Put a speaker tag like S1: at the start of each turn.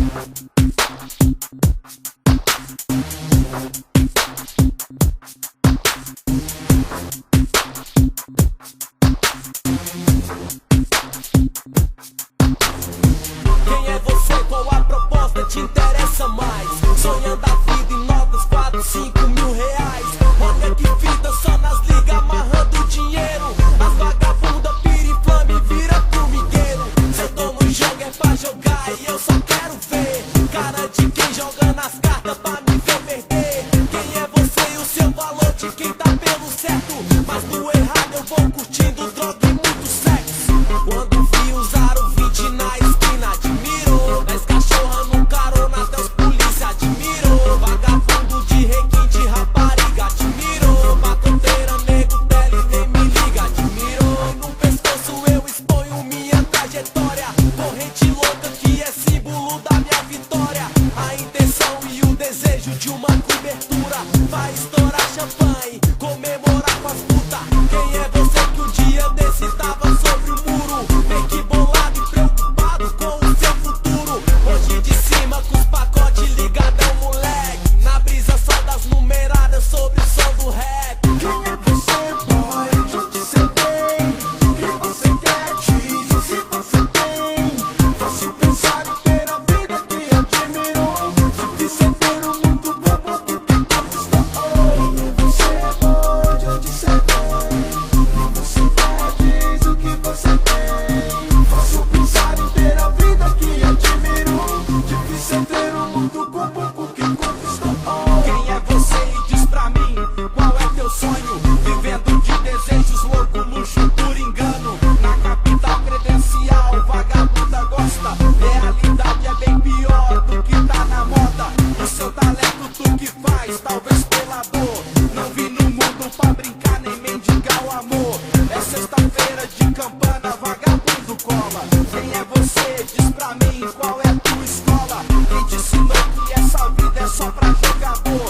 S1: Quem é você? Qual a proposta te interessa mais? Sonhando a vida em notas, 4, 5 mil reais. Olha que fita, só nas ligas amarrando dinheiro. As vagabundas piriflame vira formigueiro. Se eu tô no jogo é pra jogar e eu só quero ver cara de quem joga nas cartas pra me ver perder. Quem é você e o seu valor de quem tá pelo certo? Mas no errado eu vou curtindo droga e muito sexo. Quando vi usar o 20 na esquina, admirou. Mas cachorra no carona até os polícia admirou. Vagabundo de requinte, rapariga admirou. Batoteira, nego, tele, nem me liga admirou. No pescoço eu exponho minha trajetória. Corrente louca que é símbolo da minha vitória. A intenção e o desejo de uma cobertura vai estourar champanhe, comemorar com as putas. Quem é você que um dia desse tava sobre o muro? Meio que bolado e preocupado com o seu futuro. Hoje de cima com os pacotes ligadão, moleque. Na brisa só das numeradas sobre o som do rap.
S2: Quem é você, boy? De onde cê vem? O que você quer? Diz o que você tem. Fácil pensar em ter a vida que admirou. Difícil ter um mundo bom porque conquistou. Quem é você, boy? De onde cê vem? O que você quer? Diz o que você tem. Fácil pensar em ter a vida que admirou. Difícil ter um mundo bom porque conquistou.
S1: Quem é você e diz pra mim qual é teu sonho? Vivendo de desejos, louco, luxo, por engano. Na capital credencial, vagabunda gosta. Realidade é bem pior do que tá na moda. O seu talento tu que faz, talvez pela dor. Não vim no mundo pra brincar nem mendigar o amor. É sexta-feira de campana, vagabundo cola. Quem é você? Diz pra mim qual é tua escola. Quem te ensinou que essa vida é só pra jogador?